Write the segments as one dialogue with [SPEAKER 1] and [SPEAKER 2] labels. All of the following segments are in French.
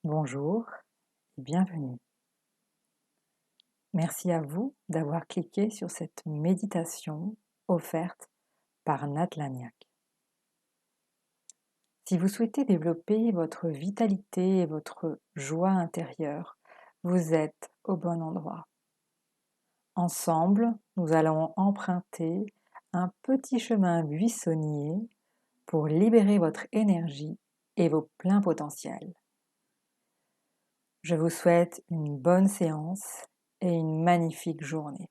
[SPEAKER 1] Bonjour et bienvenue. Merci à vous d'avoir cliqué sur cette méditation offerte par Nat Laniak. Si vous souhaitez développer votre vitalité et votre joie intérieure, vous êtes au bon endroit. Ensemble, nous allons emprunter un petit chemin buissonnier pour libérer votre énergie et vos pleins potentiels. Je vous souhaite une bonne séance et une magnifique journée.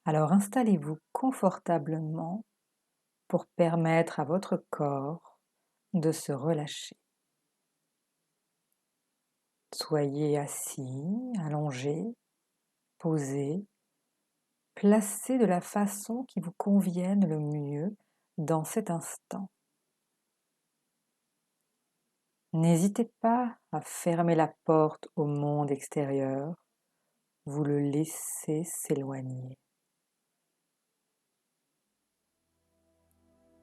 [SPEAKER 1] Alors installez-vous confortablement pour permettre à votre corps de se relâcher. Soyez assis, allongé, posé, placé de la façon qui vous convienne le mieux dans cet instant. N'hésitez pas à fermer la porte au monde extérieur, vous le laissez s'éloigner.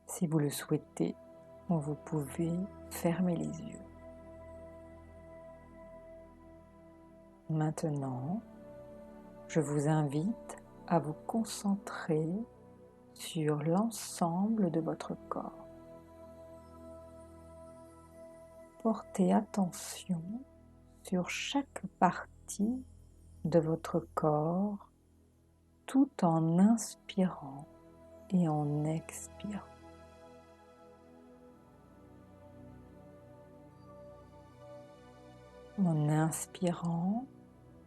[SPEAKER 1] Si vous le souhaitez, vous pouvez fermer les yeux. Maintenant, je vous invite à vous concentrer sur l'ensemble de votre corps. Portez attention sur chaque partie de votre corps tout en inspirant et en expirant. En inspirant,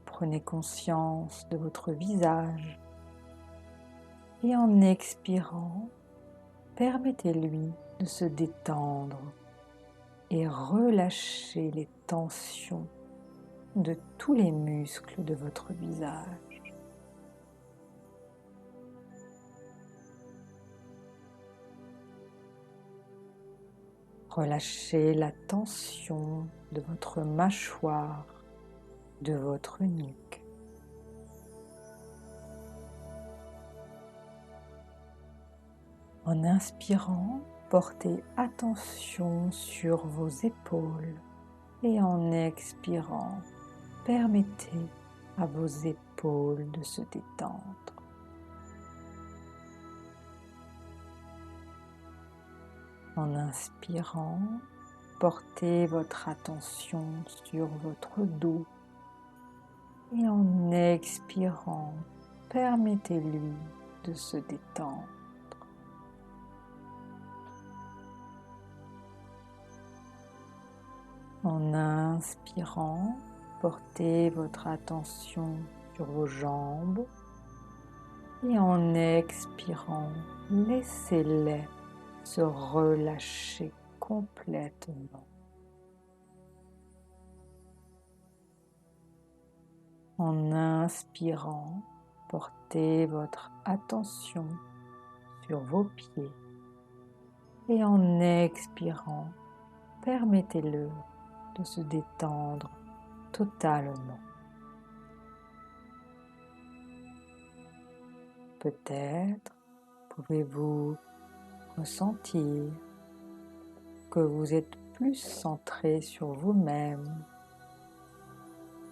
[SPEAKER 1] prenez conscience de votre visage et en expirant, permettez-lui de se détendre et relâchez les tensions de tous les muscles de votre visage. Relâchez la tension de votre mâchoire, de votre nuque. En inspirant, portez attention sur vos épaules et en expirant, permettez à vos épaules de se détendre. En inspirant, portez votre attention sur votre dos et en expirant, permettez-lui de se détendre. En inspirant, portez votre attention sur vos jambes et en expirant, laissez-les se relâcher complètement. En inspirant, portez votre attention sur vos pieds et en expirant, permettez-le de se détendre totalement. Peut-être pouvez-vous ressentir que vous êtes plus centré sur vous-même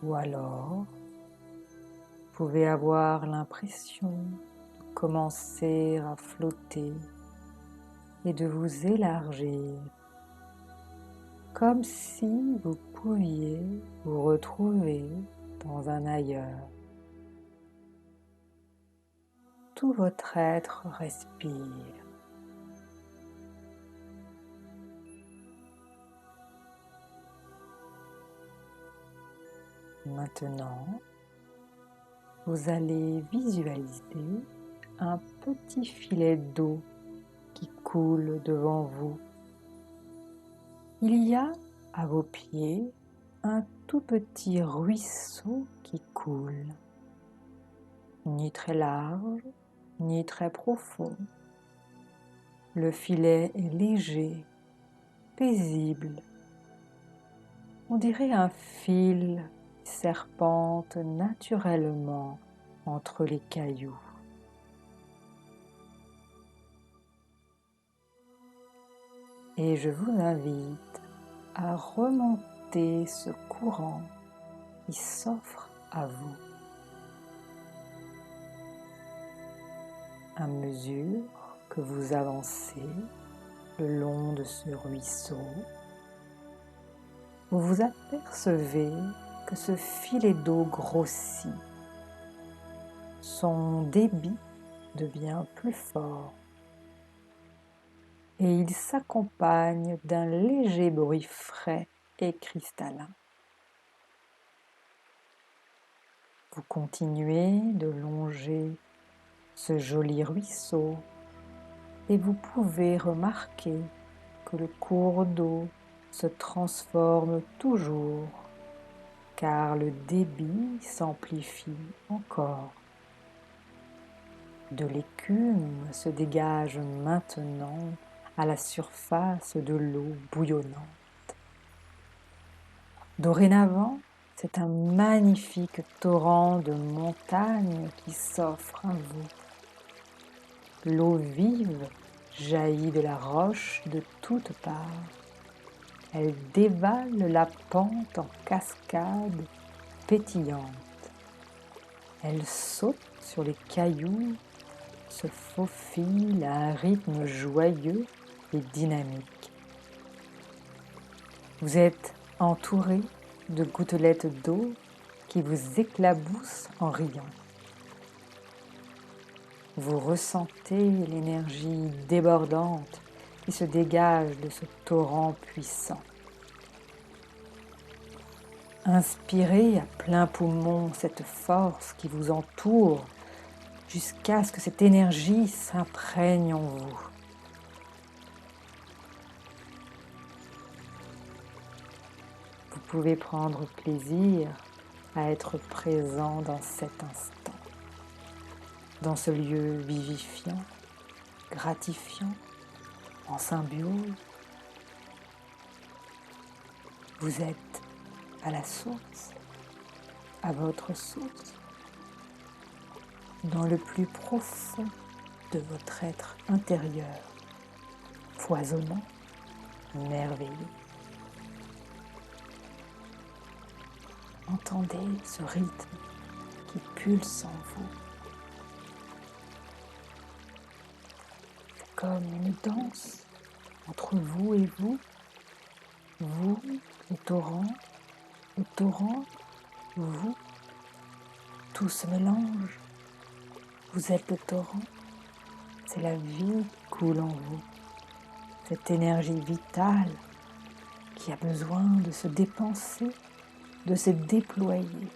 [SPEAKER 1] ou alors vous pouvez avoir l'impression de commencer à flotter et de vous élargir comme si vous pouviez vous retrouver dans un ailleurs. Tout votre être respire. Maintenant, vous allez visualiser un petit filet d'eau qui coule devant vous. Il y a à vos pieds un tout petit ruisseau qui coule, ni très large, ni très profond. Le filet est léger, paisible. On dirait un fil qui serpente naturellement entre les cailloux. Et je vous invite à remonter ce courant qui s'offre à vous. À mesure que vous avancez le long de ce ruisseau, vous vous apercevez que ce filet d'eau grossit. Son débit devient plus fort et il s'accompagne d'un léger bruit frais et cristallin. Vous continuez de longer ce joli ruisseau et vous pouvez remarquer que le cours d'eau se transforme toujours car le débit s'amplifie encore. De l'écume se dégage maintenant à la surface de l'eau bouillonnante. Dorénavant, c'est un magnifique torrent de montagne qui s'offre à vous. L'eau vive jaillit de la roche de toutes parts. Elle dévale la pente en cascade pétillante. Elle saute sur les cailloux, se faufile à un rythme joyeux et dynamique. Vous êtes entouré de gouttelettes d'eau qui vous éclaboussent en riant. Vous ressentez l'énergie débordante qui se dégage de ce torrent puissant. Inspirez à plein poumon cette force qui vous entoure jusqu'à ce que cette énergie s'imprègne en vous. Vous pouvez prendre plaisir à être présent dans cet instant, dans ce lieu vivifiant, gratifiant, en symbiose. Vous êtes à la source, à votre source, dans le plus profond de votre être intérieur, foisonnant, merveilleux. Entendez ce rythme qui pulse en vous. C'est comme une danse entre vous et vous. Vous, le torrent, vous. Tout se mélange. Vous êtes le torrent. C'est la vie qui coule en vous. Cette énergie vitale qui a besoin de se dépenser, de se déployer.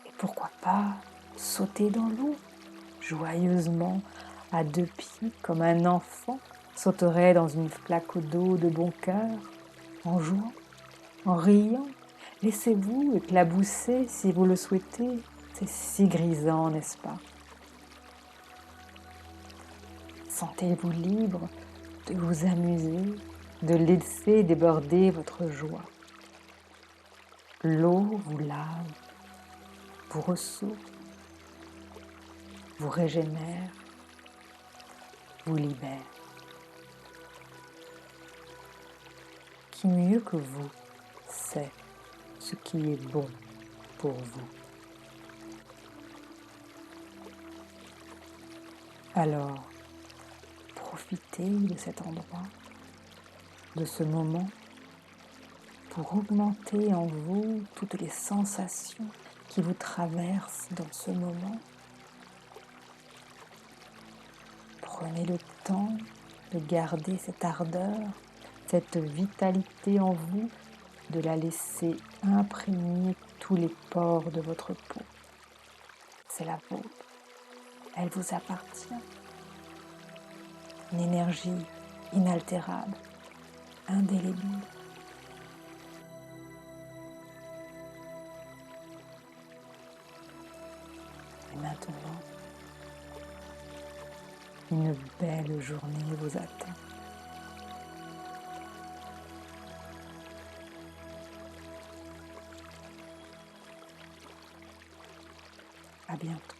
[SPEAKER 1] Et pourquoi pas sauter dans l'eau, joyeusement, à deux pieds, comme un enfant sauterait dans une flaque d'eau de bon cœur, en jouant, en riant. Laissez-vous éclabousser si vous le souhaitez. C'est si grisant, n'est-ce pas? Sentez-vous libre de vous amuser, de laisser déborder votre joie. L'eau vous lave, vous ressource, vous régénère, vous libère. Qui mieux que vous sait ce qui est bon pour vous? Alors, profitez de cet endroit, de ce moment, pour augmenter en vous toutes les sensations qui vous traversent dans ce moment. Prenez le temps de garder cette ardeur, cette vitalité en vous, de la laisser imprégner tous les pores de votre peau. C'est la vôtre, elle vous appartient. Une énergie inaltérable, indélébile. Et maintenant, une belle journée vous attend. À bientôt.